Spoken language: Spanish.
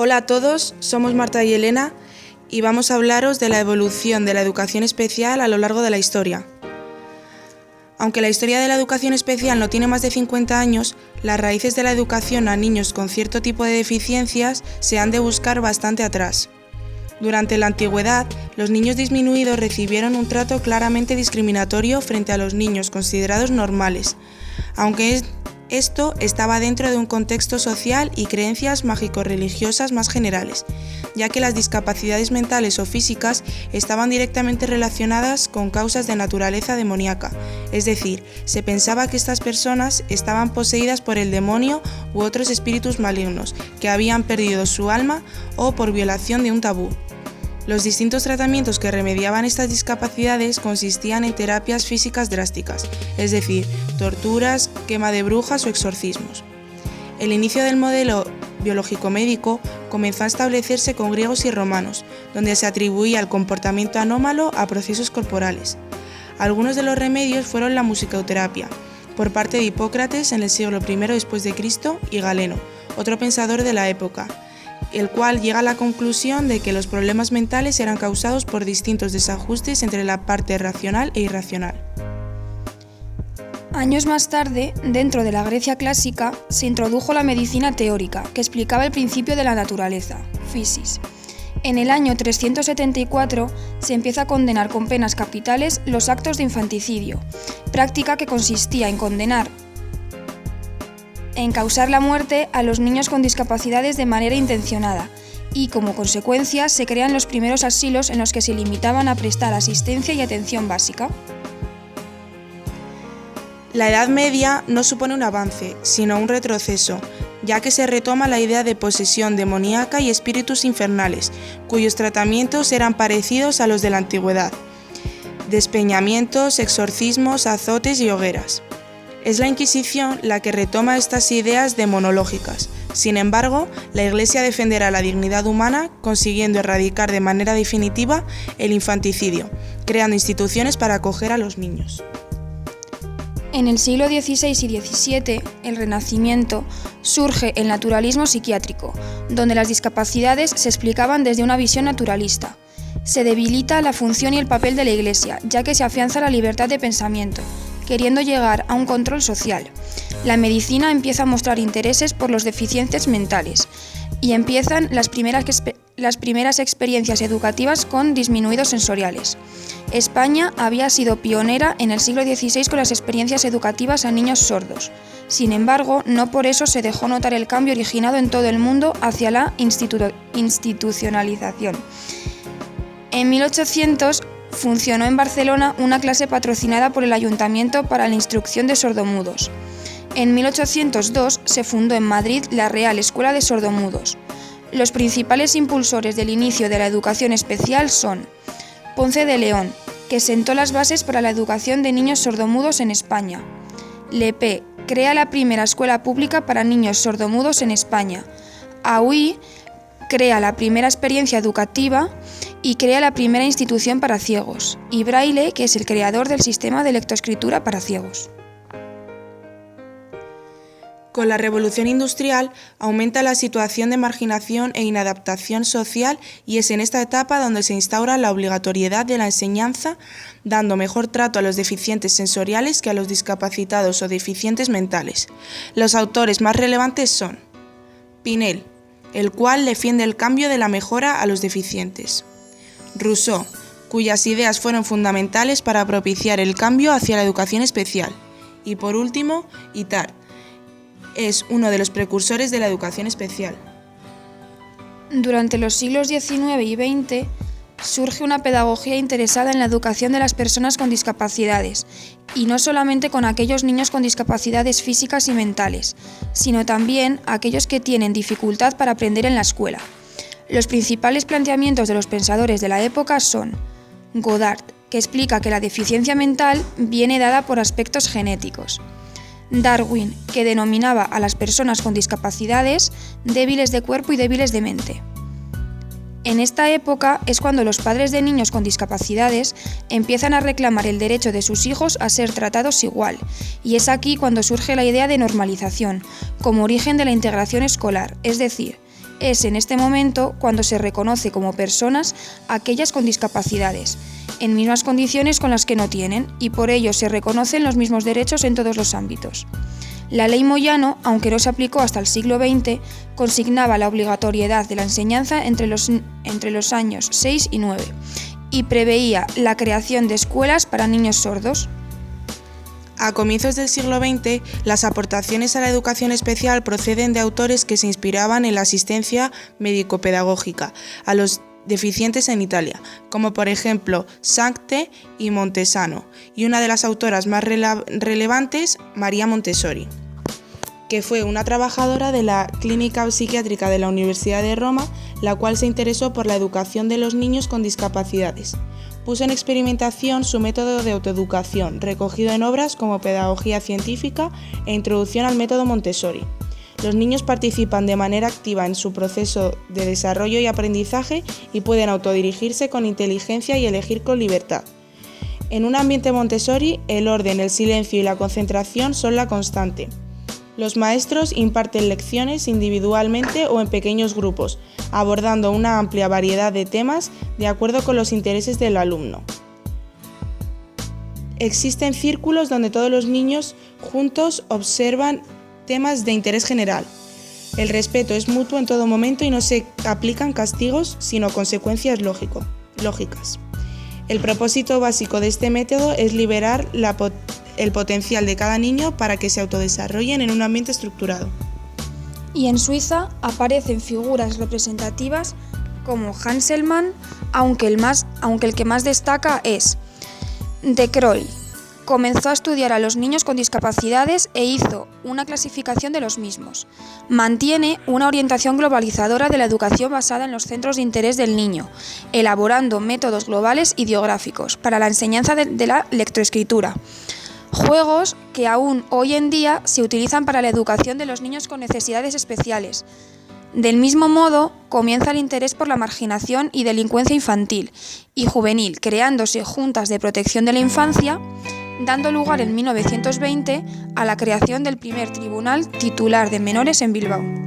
Hola a todos, somos Marta y Elena y vamos a hablaros de la evolución de la educación especial a lo largo de la historia. Aunque la historia de la educación especial no tiene más de 50 años, las raíces de la educación a niños con cierto tipo de deficiencias se han de buscar bastante atrás. Durante la antigüedad, los niños disminuidos recibieron un trato claramente discriminatorio frente a los niños considerados normales, aunque esto estaba dentro de un contexto social y creencias mágico-religiosas más generales, ya que las discapacidades mentales o físicas estaban directamente relacionadas con causas de naturaleza demoníaca, es decir, se pensaba que estas personas estaban poseídas por el demonio u otros espíritus malignos, que habían perdido su alma o por violación de un tabú. Los distintos tratamientos que remediaban estas discapacidades consistían en terapias físicas drásticas, es decir, torturas, quema de brujas o exorcismos. El inicio del modelo biológico-médico comenzó a establecerse con griegos y romanos, donde se atribuía el comportamiento anómalo a procesos corporales. Algunos de los remedios fueron la musicoterapia, por parte de Hipócrates en el siglo I después de Cristo y Galeno, otro pensador de la época, el cual llega a la conclusión de que los problemas mentales eran causados por distintos desajustes entre la parte racional e irracional. Años más tarde, dentro de la Grecia clásica, se introdujo la medicina teórica, que explicaba el principio de la naturaleza, physis. En el año 374 se empieza a condenar con penas capitales los actos de infanticidio, práctica que consistía en causar la muerte a los niños con discapacidades de manera intencionada, y como consecuencia se crean los primeros asilos en los que se limitaban a prestar asistencia y atención básica. La Edad Media no supone un avance, sino un retroceso, ya que se retoma la idea de posesión demoníaca y espíritus infernales, cuyos tratamientos eran parecidos a los de la antigüedad: despeñamientos, exorcismos, azotes y hogueras. Es la Inquisición la que retoma estas ideas demonológicas. Sin embargo, la Iglesia defenderá la dignidad humana, consiguiendo erradicar de manera definitiva el infanticidio, creando instituciones para acoger a los niños. En el siglo XVI y XVII, el Renacimiento, surge el naturalismo psiquiátrico, donde las discapacidades se explicaban desde una visión naturalista. Se debilita la función y el papel de la Iglesia, ya que se afianza la libertad de pensamiento, queriendo llegar a un control social. La medicina empieza a mostrar intereses por los deficientes mentales y empiezan las primeras experiencias educativas con disminuidos sensoriales. España había sido pionera en el siglo XVI con las experiencias educativas a niños sordos. Sin embargo, no por eso se dejó notar el cambio originado en todo el mundo hacia la institucionalización. En 1800 funcionó en Barcelona una clase patrocinada por el Ayuntamiento para la instrucción de sordomudos. En 1802 se fundó en Madrid la Real Escuela de Sordomudos. Los principales impulsores del inicio de la educación especial son Ponce de León, que sentó las bases para la educación de niños sordomudos en España. Lepé crea la primera escuela pública para niños sordomudos en España. Aui crea la primera experiencia educativa y crea la primera institución para ciegos, y Braille, que es el creador del sistema de lectoescritura para ciegos. Con la revolución industrial aumenta la situación de marginación e inadaptación social, y es en esta etapa donde se instaura la obligatoriedad de la enseñanza, dando mejor trato a los deficientes sensoriales que a los discapacitados o deficientes mentales. Los autores más relevantes son Pinel, el cual defiende el cambio de la mejora a los deficientes; Rousseau, cuyas ideas fueron fundamentales para propiciar el cambio hacia la educación especial; y por último, Itard, es uno de los precursores de la educación especial. Durante los siglos XIX y XX surge una pedagogía interesada en la educación de las personas con discapacidades, y no solamente con aquellos niños con discapacidades físicas y mentales, sino también aquellos que tienen dificultad para aprender en la escuela. Los principales planteamientos de los pensadores de la época son Godard, que explica que la deficiencia mental viene dada por aspectos genéticos; Darwin, que denominaba a las personas con discapacidades débiles de cuerpo y débiles de mente. En esta época es cuando los padres de niños con discapacidades empiezan a reclamar el derecho de sus hijos a ser tratados igual, y es aquí cuando surge la idea de normalización, como origen de la integración escolar, es decir, Es en este momento cuando se reconoce como personas a aquellas con discapacidades, en mismas condiciones con las que no tienen, y por ello se reconocen los mismos derechos en todos los ámbitos. La Ley Moyano, aunque no se aplicó hasta el siglo XX, consignaba la obligatoriedad de la enseñanza entre los años 6 y 9 y preveía la creación de escuelas para niños sordos. A comienzos del siglo XX, las aportaciones a la educación especial proceden de autores que se inspiraban en la asistencia médico-pedagógica a los deficientes en Italia, como por ejemplo Sancte y Montesano, y una de las autoras más relevantes, María Montessori, que fue una trabajadora de la Clínica Psiquiátrica de la Universidad de Roma, la cual se interesó por la educación de los niños con discapacidades. Puso en experimentación su método de autoeducación, recogido en obras como Pedagogía científica e Introducción al método Montessori. Los niños participan de manera activa en su proceso de desarrollo y aprendizaje y pueden autodirigirse con inteligencia y elegir con libertad. En un ambiente Montessori, el orden, el silencio y la concentración son la constante. Los maestros imparten lecciones individualmente o en pequeños grupos, abordando una amplia variedad de temas de acuerdo con los intereses del alumno. Existen círculos donde todos los niños juntos observan temas de interés general. El respeto es mutuo en todo momento y no se aplican castigos, sino consecuencias lógicas. El propósito básico de este método es liberar el potencial de cada niño para que se autodesarrollen en un ambiente estructurado. Y en Suiza aparecen figuras representativas como Hanselmann, aunque el que más destaca es De Crooij. Comenzó a estudiar a los niños con discapacidades e hizo una clasificación de los mismos. Mantiene una orientación globalizadora de la educación basada en los centros de interés del niño, elaborando métodos globales ideográficos para la enseñanza de la lectoescritura. Juegos que aún hoy en día se utilizan para la educación de los niños con necesidades especiales. Del mismo modo, comienza el interés por la marginación y delincuencia infantil y juvenil, creándose juntas de protección de la infancia, dando lugar en 1920 a la creación del primer tribunal titular de menores en Bilbao.